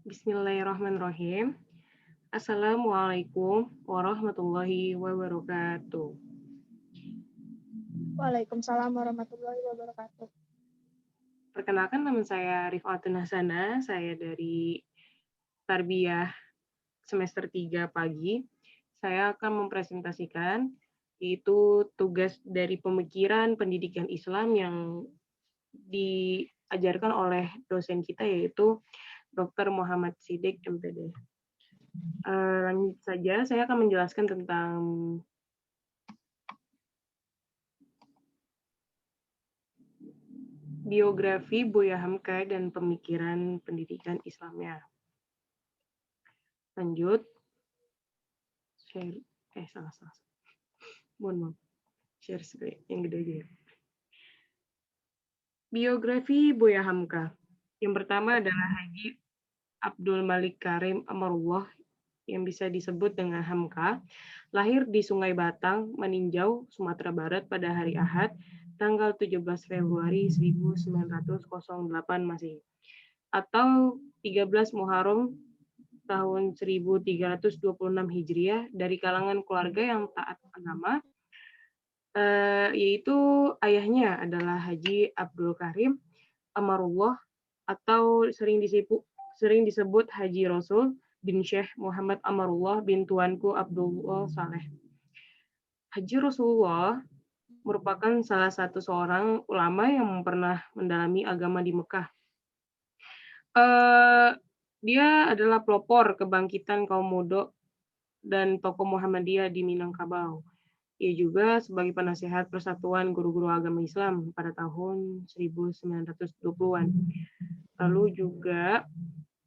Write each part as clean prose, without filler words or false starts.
Bismillahirrahmanirrahim. Assalamualaikum warahmatullahi wabarakatuh. Waalaikumsalam warahmatullahi wabarakatuh. Perkenalkan nama saya Rifatun Hasana, saya dari Tarbiyah semester 3 pagi. Saya akan mempresentasikan yaitu tugas dari pemikiran pendidikan Islam yang diajarkan oleh dosen kita yaitu Dr. Muhammad Siddiq MPD. Lanjut saja, saya akan menjelaskan tentang biografi Buya Hamka dan pemikiran pendidikan Islamnya. Lanjut. Share. Salah. Mohon maaf. Share screen yang gede aja. Biografi Buya Hamka. Yang pertama adalah Haji Abdul Malik Karim Amarullah yang bisa disebut dengan Hamka, lahir di Sungai Batang, Meninjau, Sumatera Barat pada hari Ahad, tanggal 17 Februari 1908 Masehi, atau 13 Muharram tahun 1326 Hijriah dari kalangan keluarga yang taat agama, yaitu ayahnya adalah Haji Abdul Karim Amarullah atau sering disebut Haji Rasul bin Syekh Muhammad Amarullah bin Tuanku Abdullah Saleh. Haji Rasulullah merupakan salah satu seorang ulama yang pernah mendalami agama di Mekah. Dia adalah pelopor kebangkitan kaum muda dan tokoh Muhammadiyah di Minangkabau. Ia juga sebagai penasehat Persatuan Guru-Guru Agama Islam pada tahun 1920-an. Lalu juga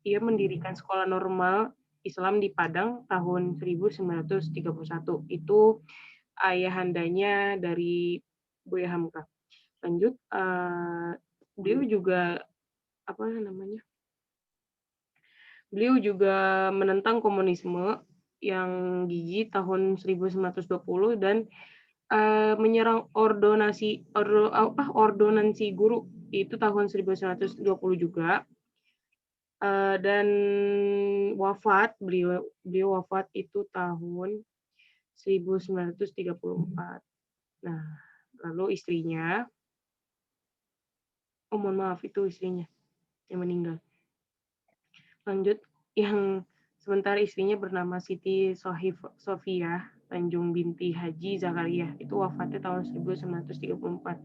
ia mendirikan sekolah normal Islam di Padang tahun 1931. Itu ayahandanya dari Buya Hamka. Lanjut, beliau juga beliau juga menentang komunisme yang gigi tahun 1920 dan menyerang ordonansi guru itu tahun 1920 juga. Dan beliau wafat itu tahun 1934. Nah, lalu istrinya, mohon maaf, itu istrinya yang meninggal. Lanjut, yang sementara istrinya bernama Siti Sofia Tanjung binti Haji Zakaria, itu wafatnya tahun 1934.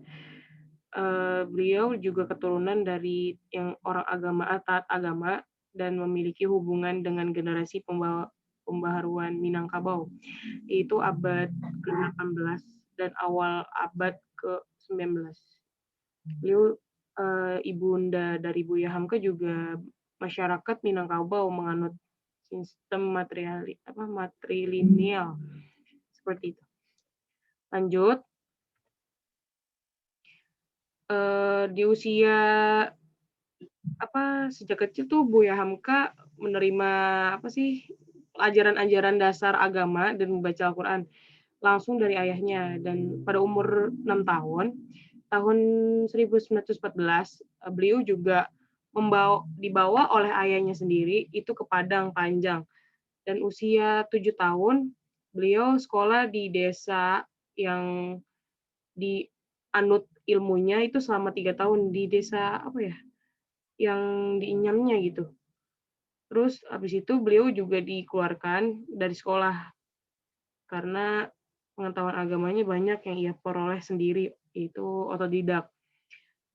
Beliau juga keturunan dari yang orang taat agama dan memiliki hubungan dengan generasi pembaharuan Minangkabau, yaitu abad ke-18 dan awal abad ke-19. Beliau ibunda dari Buya Hamka juga masyarakat Minangkabau menganut sistem matrilineal seperti itu. Lanjut, di usia sejak kecil tuh Buya Hamka menerima ajaran-ajaran dasar agama dan membaca Al-Quran langsung dari ayahnya, dan pada umur 6 tahun 1914 beliau juga dibawa oleh ayahnya sendiri itu ke Padang Panjang, dan usia 7 tahun beliau sekolah di desa yang dianut ilmunya itu selama 3 tahun di desa yang diinyamnya gitu. Terus habis itu beliau juga dikeluarkan dari sekolah karena pengetahuan agamanya banyak yang ia peroleh sendiri, yaitu otodidak.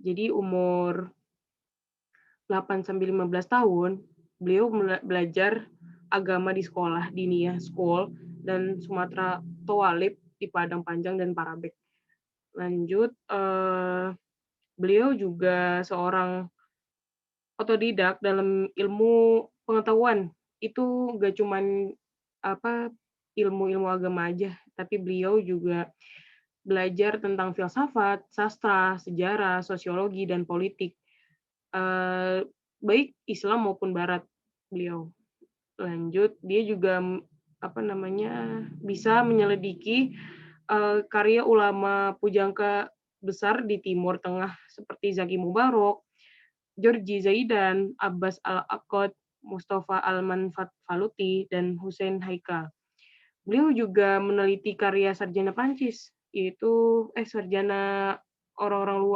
Jadi umur 8-15 tahun, beliau belajar agama di sekolah Diniyah School dan Sumatera Tawalib di Padang Panjang dan Parabek. Lanjut, beliau juga seorang otodidak dalam ilmu pengetahuan. Itu gak cuman ilmu-ilmu agama aja, tapi beliau juga belajar tentang filsafat, sastra, sejarah, sosiologi, dan politik, baik Islam maupun Barat beliau. Lanjut, dia juga bisa menyelidiki karya ulama pujangga besar di Timur Tengah seperti Zaki Mubarak, Georgi Zaidan, Abbas Al-Aqad, Mustafa Al-Manfaluti, dan Hussein Haikal. Beliau juga meneliti karya sarjana Prancis, yaitu sarjana orang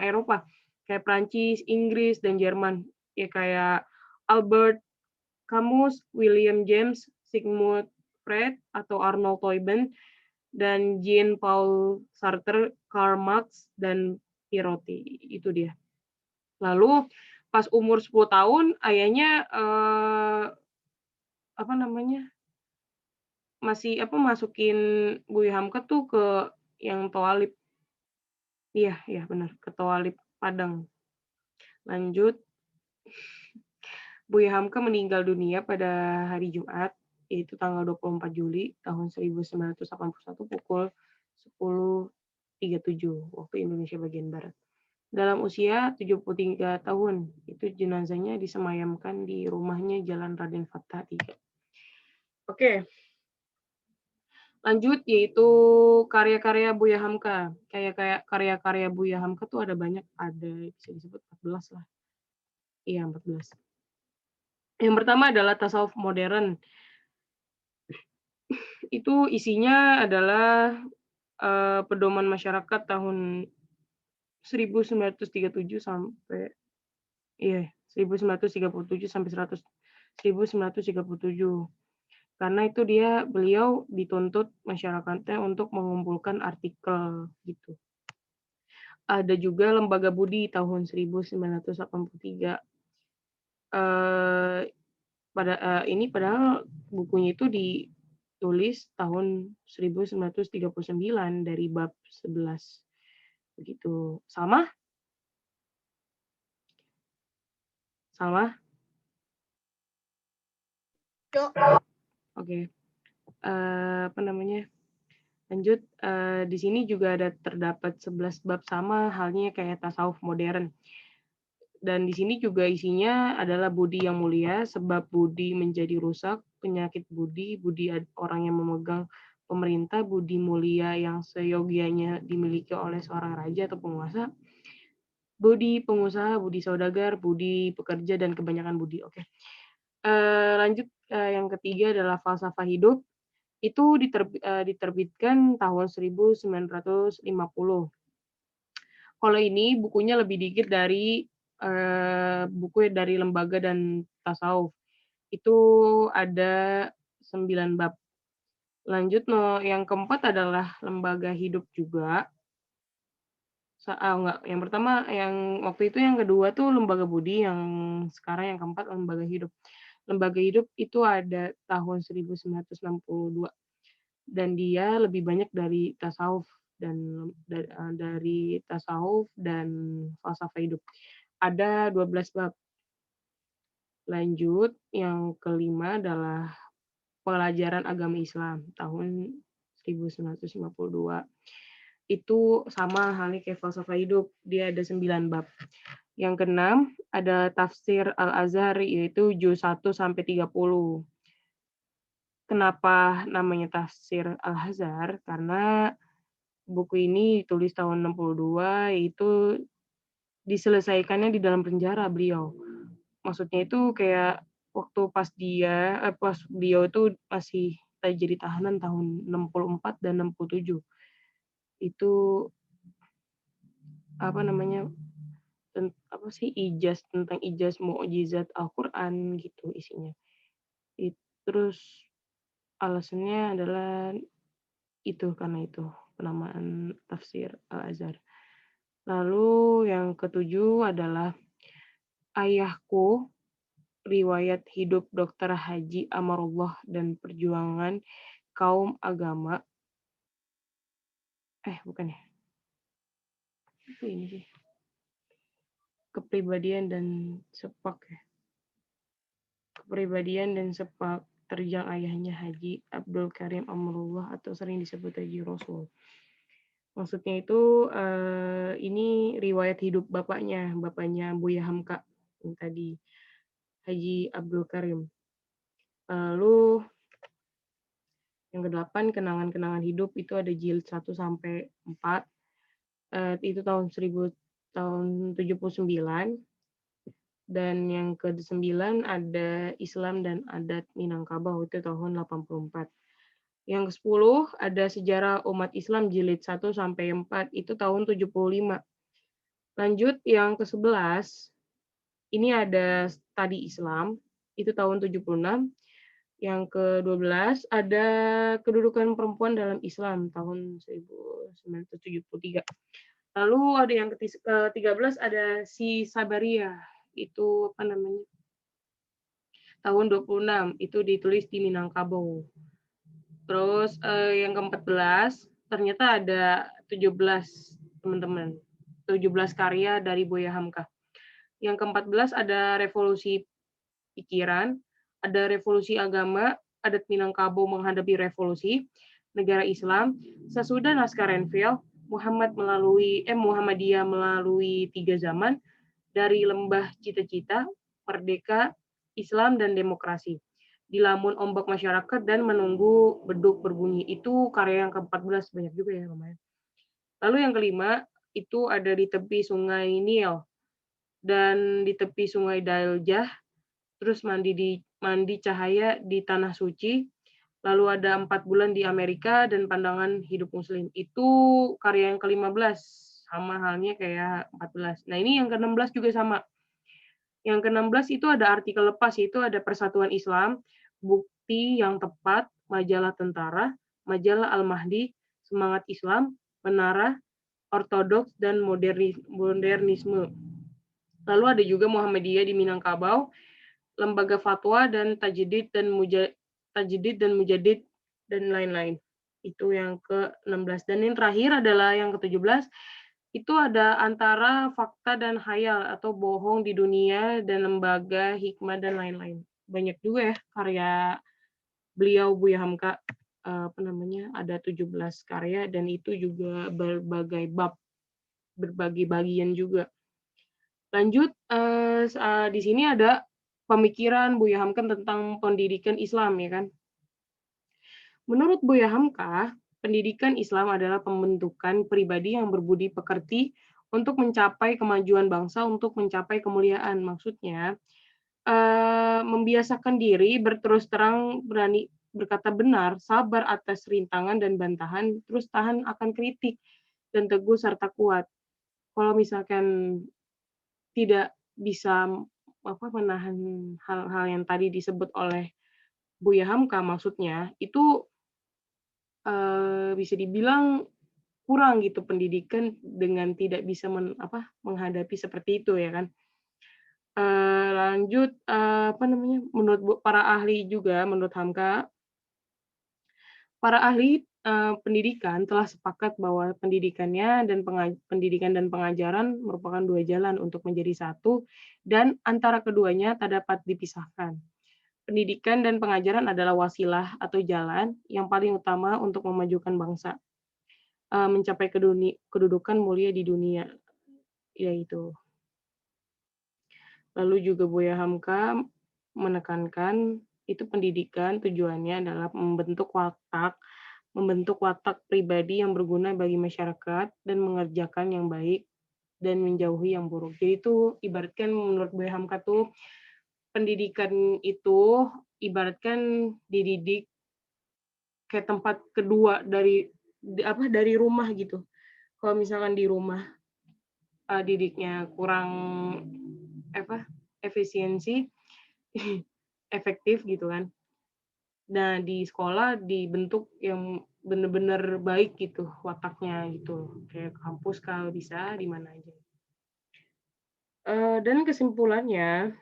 Eropa, kayak Prancis, Inggris, dan Jerman. Ya kayak Albert Camus, William James, Sigmund Freud, atau Arnold Toynbee, dan Jean-Paul Sartre, Karl Marx, dan Piroti. Itu dia. Lalu pas umur 10 tahun, ayahnya apa namanya? Masukin Buya Hamka tuh ke yang Toalib. Iya, iya benar, ke Toalib Padang. Lanjut, Buya Hamka meninggal dunia pada hari Jumat, yaitu tanggal 24 Juli tahun 1981 pukul 10.37 waktu Indonesia bagian barat. Dalam usia 73 tahun, itu jenazahnya disemayamkan di rumahnya Jalan Raden Fatah 3. Oke, lanjut yaitu karya-karya Buya Hamka. Kayak karya-karya Buya Hamka tuh ada banyak, ada bisa disebut 14 lah. Iya, 14. Yang pertama adalah tasawuf modern. Itu isinya adalah pedoman masyarakat tahun 1937 sampai 1937 sampai 1937. Karena itu beliau dituntut masyarakatnya untuk mengumpulkan artikel gitu. Ada juga Lembaga Budi tahun 1983. Ini padahal bukunya itu ditulis tahun 1939 dari bab 11. Begitu. Salma? Cuk. Oke. Lanjut, di sini juga terdapat 11 bab sama halnya kayak tasawuf modern. Dan di sini juga isinya adalah budi yang mulia, sebab budi menjadi rusak, penyakit budi, budi orang yang memegang pemerintah, budi mulia yang seyogianya dimiliki oleh seorang raja atau penguasa, budi pengusaha, budi saudagar, budi pekerja, dan kebanyakan budi. Oke. Lanjut, yang ketiga adalah falsafah hidup. Itu diterbitkan tahun 1950. Kalau ini bukunya lebih dikit dari buku dari lembaga dan tasawuf. Itu ada 9 bab. Lanjut, yang keempat adalah lembaga hidup juga. Enggak, yang pertama, yang waktu itu yang kedua tuh lembaga budi, yang sekarang yang keempat lembaga hidup. Lembaga hidup itu ada tahun 1962. Dan dia lebih banyak dari tasawuf dan dari tasawuf dan falsafah hidup. Ada 12 bab. Lanjut, yang kelima adalah pelajaran agama Islam tahun 1952. Itu sama halnya kayak falsafah hidup, dia ada 9 bab. Yang keenam ada tafsir Al-Azhar, yaitu juz 1 sampai 30. Kenapa namanya tafsir Al-Azhar? Karena buku ini ditulis tahun 62, yaitu diselesaikannya di dalam penjara beliau. Maksudnya itu kayak waktu pas beliau itu masih jadi tahanan tahun 64 dan 67. Itu tentang ijaz mukjizat Al-Qur'an gitu isinya. Terus alasannya adalah karena itu penamaan tafsir Al-Azhar. Lalu yang ketujuh adalah Ayahku, riwayat hidup Dr. Haji Amarullah dan perjuangan kaum agama. Bukan ya. Itu ini sih. Kepribadian dan sepak ya. Kepribadian dan sepak terjang ayahnya Haji Abdul Karim Amarullah atau sering disebut Haji Rasul. Maksudnya itu ini riwayat hidup bapaknya Buya Hamka yang tadi, Haji Abdul Karim. Lalu yang ke-8 kenangan-kenangan hidup itu ada jilid 1 sampai 4. Itu tahun 79. Dan yang ke-9 ada Islam dan Adat Minangkabau, itu tahun 84. Yang ke-10 ada Sejarah Umat Islam Jilid 1-4, itu tahun 75. Lanjut yang ke-11, ini ada Studi Islam, itu tahun 76. Yang ke-12 ada Kedudukan Perempuan dalam Islam, tahun 1973. Lalu ada yang ke-13 ada Si Sabaria, itu apa namanya, tahun 26, itu ditulis di Minangkabau. Terus yang ke-14 ternyata ada 17, teman-teman. 17 karya dari Buya Hamka. Yang ke-14 ada Revolusi Pikiran, ada Revolusi Agama, Adat Minangkabau menghadapi revolusi, Negara Islam, Sesudah Naskah Renville, Muhammadiyah melalui 3 zaman, Dari Lembah Cita-Cita, Merdeka, Islam dan Demokrasi. Dilamun Ombak Masyarakat dan Menunggu Beduk Berbunyi. Itu karya yang ke-14, banyak juga ya lumayan. Lalu yang kelima, itu ada Di Tepi Sungai Nil dan Di Tepi Sungai Daljah, terus Mandi Cahaya di Tanah Suci, lalu ada 4 bulan di Amerika dan Pandangan Hidup Muslim. Itu karya yang ke-15, sama halnya kayak 14. Nah, ini yang ke-16 juga sama. Yang ke-16 itu ada artikel lepas, yaitu ada Persatuan Islam, Bukti yang Tepat, Majalah Tentara, Majalah Al-Mahdi, Semangat Islam, Menara, Ortodoks, dan Modernisme. Lalu ada juga Muhammadiyah di Minangkabau, Lembaga Fatwa, dan Tajdid dan Mujadid, dan lain-lain. Itu yang ke-16. Dan yang terakhir adalah yang ke-17, itu ada Antara Fakta dan Khayal atau Bohong di Dunia dan Lembaga Hikmah dan lain-lain. Banyak juga ya karya beliau Buya Hamka, apa namanya, ada 17 karya dan itu juga berbagai bab, berbagai bagian juga. Lanjut, di sini ada pemikiran Buya Hamka tentang pendidikan Islam, ya kan. Menurut Buya Hamka, pendidikan Islam adalah pembentukan pribadi yang berbudi pekerti untuk mencapai kemajuan bangsa, untuk mencapai kemuliaan. Maksudnya, membiasakan diri berterus terang, berani berkata benar, sabar atas rintangan dan bantahan, terus tahan akan kritik, dan teguh serta kuat. Kalau misalkan tidak bisa menahan hal-hal yang tadi disebut oleh Buya Hamka, maksudnya itu bisa dibilang kurang gitu pendidikan dengan tidak bisa menghadapi seperti itu ya kan. Lanjut, apa namanya, menurut para ahli juga, menurut Hamka, para ahli pendidikan telah sepakat bahwa pendidikan dan pengajaran merupakan dua jalan untuk menjadi satu, dan antara keduanya tak dapat dipisahkan. Pendidikan dan pengajaran adalah wasilah atau jalan yang paling utama untuk memajukan bangsa, mencapai kedudukan mulia di dunia, yaitu. Lalu juga Buya Hamka menekankan itu pendidikan tujuannya adalah membentuk watak pribadi yang berguna bagi masyarakat dan mengerjakan yang baik dan menjauhi yang buruk. Jadi itu ibaratkan menurut Buya Hamka tuh pendidikan itu ibaratkan dididik kayak tempat kedua dari rumah gitu. Kalau misalkan di rumah didiknya kurang efisiensi, efektif gitu kan. Nah, di sekolah dibentuk yang benar-benar baik gitu wataknya gitu. Kayak kampus kalau bisa di mana aja. Dan kesimpulannya,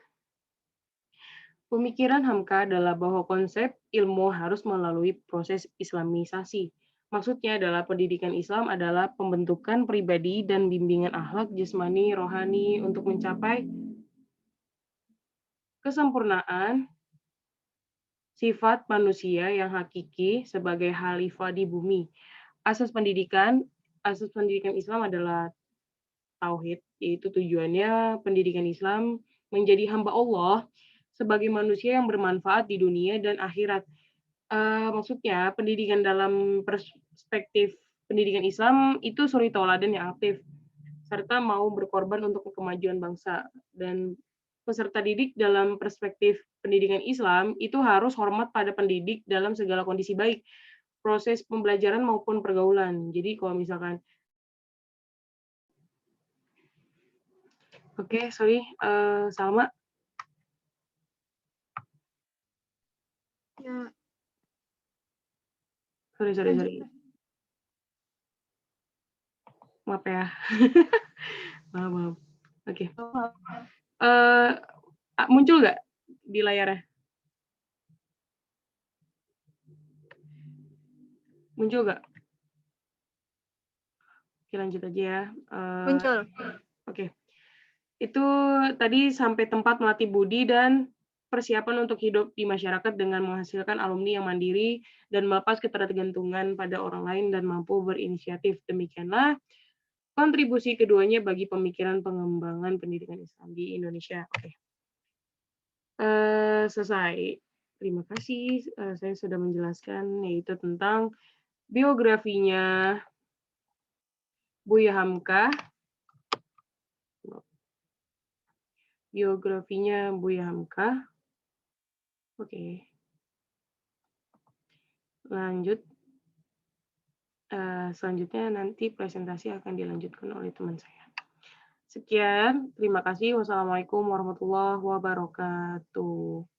pemikiran Hamka adalah bahwa konsep ilmu harus melalui proses islamisasi. Maksudnya adalah pendidikan Islam adalah pembentukan pribadi dan bimbingan akhlak, jasmani, rohani untuk mencapai kesempurnaan sifat manusia yang hakiki sebagai khalifah di bumi. Asas pendidikan Islam adalah tauhid, yaitu tujuannya pendidikan Islam menjadi hamba Allah sebagai manusia yang bermanfaat di dunia dan akhirat. Maksudnya pendidikan dalam perspektif pendidikan Islam itu suri tauladan yang aktif serta mau berkorban untuk kemajuan bangsa dan peserta didik dalam perspektif pendidikan Islam itu harus hormat pada pendidik dalam segala kondisi baik, proses pembelajaran maupun pergaulan. Jadi kalau misalkan oke, sorry, Salma. Ya, Sorry. lanjut. Maaf ya. Maaf. Oke. Oh, Muncul nggak di layarnya? Muncul nggak? Oke, lanjut aja ya. muncul. Oke. Itu tadi sampai tempat melatih budi dan persiapan untuk hidup di masyarakat dengan menghasilkan alumni yang mandiri dan melepas ketergantungan pada orang lain dan mampu berinisiatif. Demikianlah kontribusi keduanya bagi pemikiran pengembangan pendidikan Islam di Indonesia. Oke. Selesai. Terima kasih. Saya sudah menjelaskan yaitu tentang biografinya Buya Hamka. Oke. Lanjut. Selanjutnya nanti presentasi akan dilanjutkan oleh teman saya. Sekian, terima kasih. Wassalamualaikum warahmatullahi wabarakatuh.